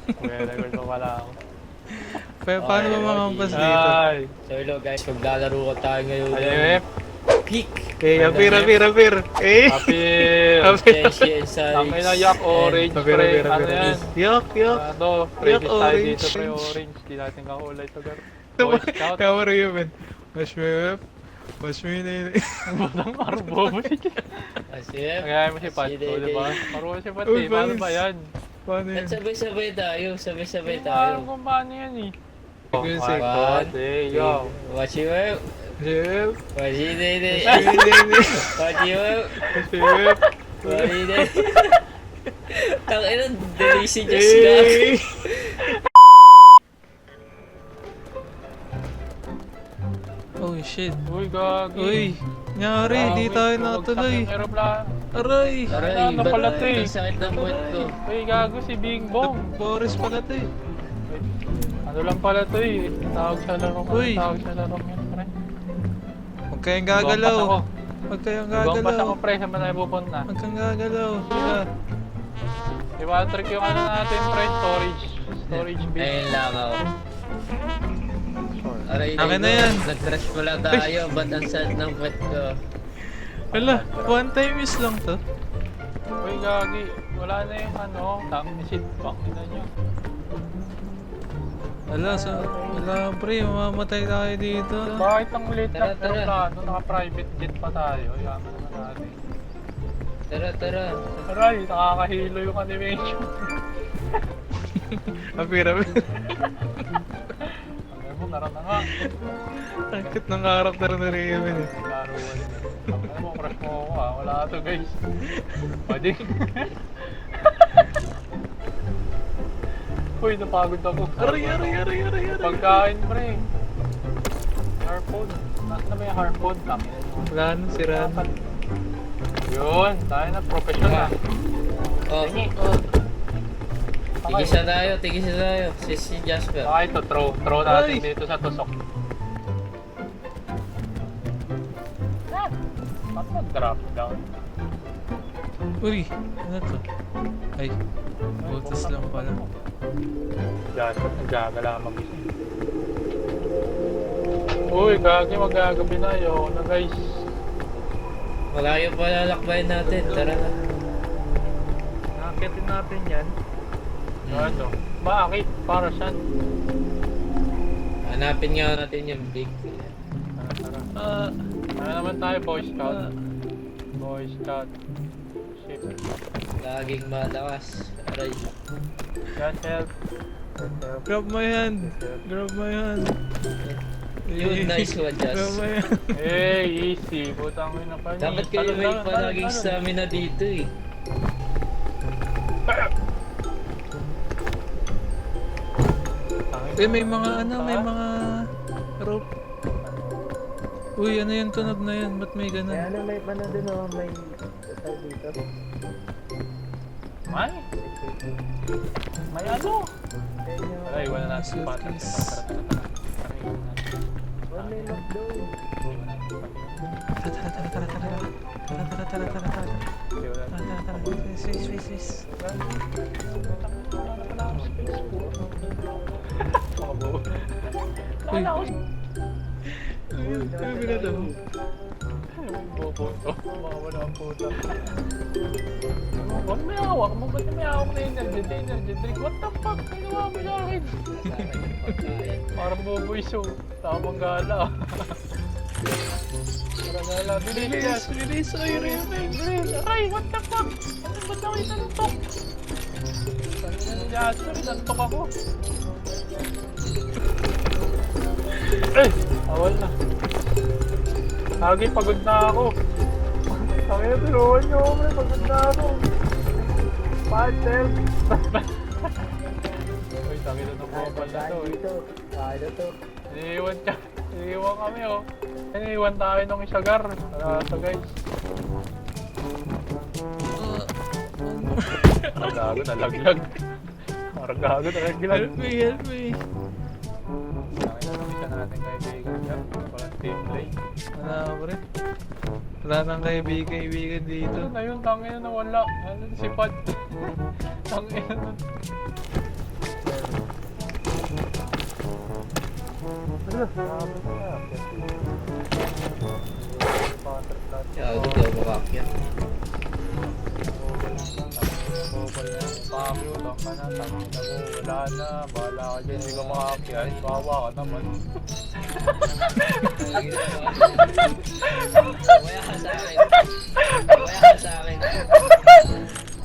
Record pa pala ako. Paano ba mga kampas dito? Ay! So hello guys, maglalaro ko tayo ngayon. Ayep! Pick! Eh, apir. Eh! Apir! Sa Ang ina yak orange Apir. pre. Ano yan? Yak. Ano? Previous tayo orange. dito pre orange. Di natin kakulay to gar. Boy Scout. Kamara yun, man. Wash me up. Wash me na yun. Ang batang marbo mo siya. Asif. Kaya mo si Pato, di ba? Marunong si Pato eh. Paano ba yan? Paano At yun? sabay-sabay tayo, sabay-sabay Hindi ko alam tayo. kung paano yan eh. Sige, sige. Yo. Watch you out. Ship. Watch you day. Ship. Watch you out. Ship. Watch you day. Tangina, delisi just na. Eh! Oh shit. Uy, gagi. Uy, nyari, di tayo natuloy. Aeroplano. Aray! Aray, Ano pala to eh? ang sakit ng buhat ko. Uy, gago si Bing Bong. Boris pala to eh. Ano lang pala to eh. Tawag sa laro ko. Uy. Tawag sa laro ko yun, pre. Huwag kayong Gagalaw. gagalaw. Huwag kayong Gagalaw pa gagalaw. ako, pre. Saan ba tayo pupunta? Huwag kang gagalaw. Sila. Diba, trick yung ano natin, pre? Storage bin. Ayun lang ako. Aray, Akin na yan. Nag-crash pala tayo, ba't ang sad ng buhat ko? Wala, one time use lang to. Uy, gagi. Wala na yung ano, seat back na nyo. Wala pre, mamamatay tayo dito. Bakit ang late Tara, ng tara. aeroplano? Naka-private jet pa tayo. Yaman naman natin. Tara. Aray, nakakahilo yung animation. Apir. Ano mo, tara na nga. Takit ng harap na rin na rin yun eh. Laruan. Ano mo, crush mo ako ah. Wala to guys. Pwede. Uy, napagod ako. Aray. Pagkain, pre. Harpoon. Nasaan na ba yung harpoon? Tangina nyo. Wala na, sira na. Yun, tayo na professional. Oh, tigisa tayo. Si Jasper. Okay, ito, throw natin Ay! dito sa tusok. Ba't nag-drop down? Uy, ano to? Ay, butas lang pala. Diyan, nagagala mag-isa. Uy, gagi, magagabi na. Yo na guys. Malayo pa lalakbayin natin, tara na. Nakakitin natin yan. Ano? Bakit? Para saan? Hanapin nga natin yung big. Tara. Ano naman tayo, Boy Scout? Boy Scout. Shit. Laging malakas. Aray. God help. Grab my hand. Yun, nice one, Jas. Grab my hand. Hey, easy. Butang mo na pa niya. Dapat kayo may palaging stamina dito eh. May mga rope. Uy, ano yung tunog na yan? Ba't may ganun? Kaya may ano din oh, may tawag dito. May ano? Kaya nyo, Ay, wala natin si Pato. Tara. may lockdown. Swiss. Uy. Sabi na daw. Bobo to. Mawawala ang puta. Ba't may hawak mo? Ba't may hawak na energy drink? What the fuck? Ginawa mo sa akin? Parang bobo iso. Tamang gala. Parang gala. Bilis. Ay, Bilis. Aray, what the fuck? Ano ba't ako itantok? Sabi na ni Jasper, itantok ako. Eh! Awal na. Lagi pagod na ako. Sabi na, tinuwan niyo ako, pre. Pagod na ako. Patel. Uy, sabi na itong mobile na to. Dito. Kaya to. Iniiwan kami, oh. Iniiwan tayo ng isagar. Sa guys. Gago, nalaglag. Parang gago, nalaglag. Help me. Nakita natin kaibigan dyan. Walang team play. Wala nang kaibigan dito. Ano na yun? Tangina na wala. Ano si Pad? Tangina na. Ano? Sabi ko na. Gago daw makakyat. Pakiutang ka na, tangin na mo, wala na, bahala ka dyan, hindi ka makakyan, bawa ka naman. Waya ka sa akin. Waya ka sa akin.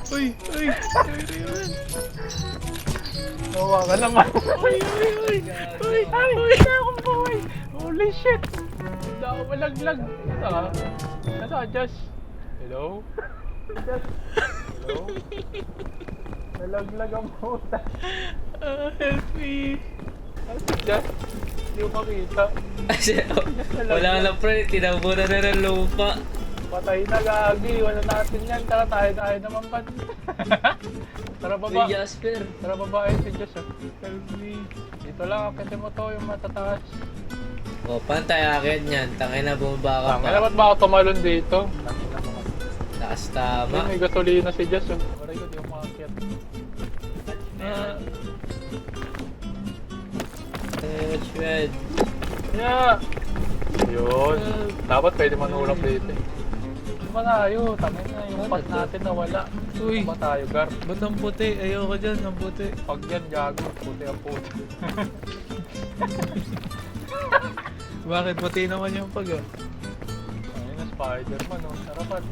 Uy! Uy! Uy! Bawa ka naman. Uy! Uy! Uy! Uy, ay, wala akong buhay. Holy shit. Hindi ako malaglag. Nasa, Josh? Hello? Josh? Hello? Nalaglag ang puta. Help me! Josh? Hindi ko makita. Wala na pre, tinabunan na ng lupa. Patay na gagi. Wala natin yan. Tara tayo naman ba? Tara Uy, baba. Jasper. Tara baba ay si Josh. Help me. Dito lang. Kasi mo to yung matataas. O, pantay akin yan. Tangin na bumaba ka Tangina, ba't pa. ba ako tumalon dito? Tangina mo. Taas tama. May gasolina si Josh. Maray ko, di ako makakit. Shred. Yeah! Yun. Dapat pwede manulak dito. Ano ba tayo? Tangin na yung Ano pat to? natin na wala. Uy! Ano ba tayo, Gar? Ba't ang puti? Ayoko dyan, ang puti. Pag yan, gago. Puti ang puti. Bakit? Puti naman yung pag ah. Ayun na, Spider-Man, oh. Sarapan.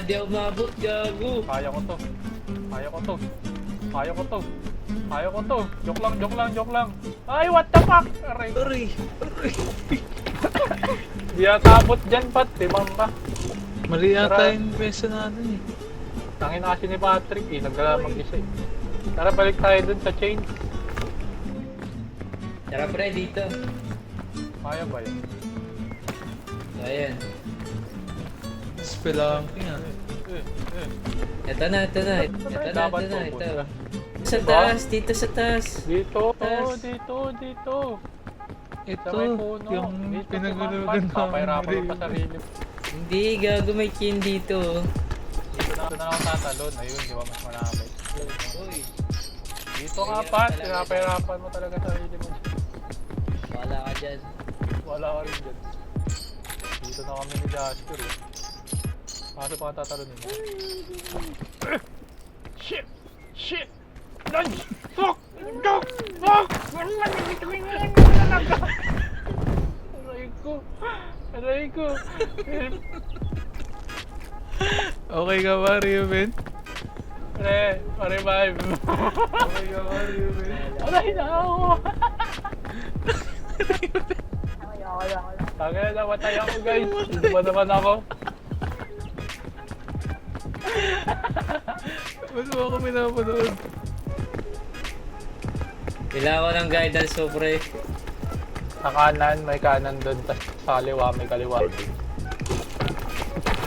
Di ako mabot, gago. Kaya ko to. Kaya ko to. Kaya ko to. Kaya ko to. Joke lang. Ay, what the fuck? Aray. Aray! Di atabot dyan, Pat. Timang ka. Mali Tara. yata yung pesa natin eh. Tangin na kasi ni Patrick, eh. Nagkala mag-isa, eh. Tara, balik tayo dun sa chain. Tara pre, dito. Kaya ba yun? Ayan. Spelunking ah. Ito na. Dapat Ito. pupunta. Sa Diba? taas, dito sa taas. Dito, Taas. dito. Ito, Sa may puno. yung Dito, pinagulugan papahirapan mo namin. pa sarili. Hindi, gago may chin dito. Dito na ako tatalon. Ayun, di ba mas malapit. Uy, Dito nga, Pat. Pinapahirapan mo talaga sarili mo. wala ka dyan. Wala ka rin dyan. Dito na kami ni Jasper, eh. Paano pa ka tatalonin mo? Shit! Lunge! Fuck! Go! Fuck! Aray ko! Help! Okay ka ba, Ruben? Revive! Okay ka ba, Ruben? Aray na ako! Tagay na, namatay ako guys! Hindi ba naman ako? Ba't mo ako pinapanood? Kailangan ko ng guidance so pre. Sa kanan, may kanan doon. Sa kaliwa, may kaliwa.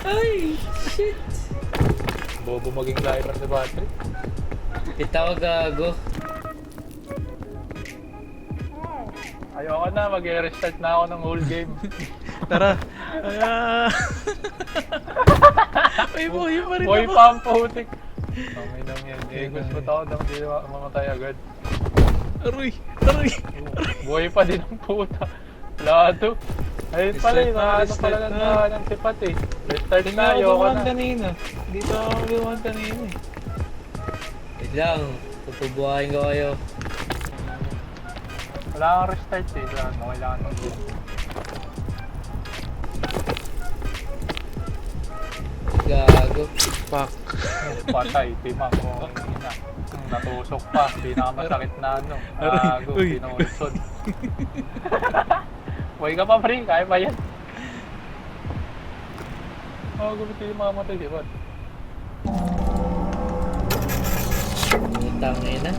Ay, shit. Bobo maging driver si Patrick. Bitaw gago. Ayoko na, mag-restart na ako ng whole game. Tara! Uy, buhay pa rin Boy ako! pa ang putik. Okay lang yan. Eh, gusto ko nang di mamatay agad. Aroy! Aroy! Buhay pa din ang puta. Wala to. Ayun pala Restart yun. na, Ano restart pala na. ng sipat eh. Restart Hindi na, ako ayoko dumaan na. kanina. Dito ako dumaan kanina eh. Wait lang, tutubuhayin ko kayo. Wala kang restart eh. Kailangan ng game. Gago. Fuck. Patay, timang mo. Natusok pa. Pinakamasakit na ano. Gago, Uy. pinulusod. Buhay ka pa, pre. Kaya ba yan? Gumiti yung mga matay, di ba? Putang ina.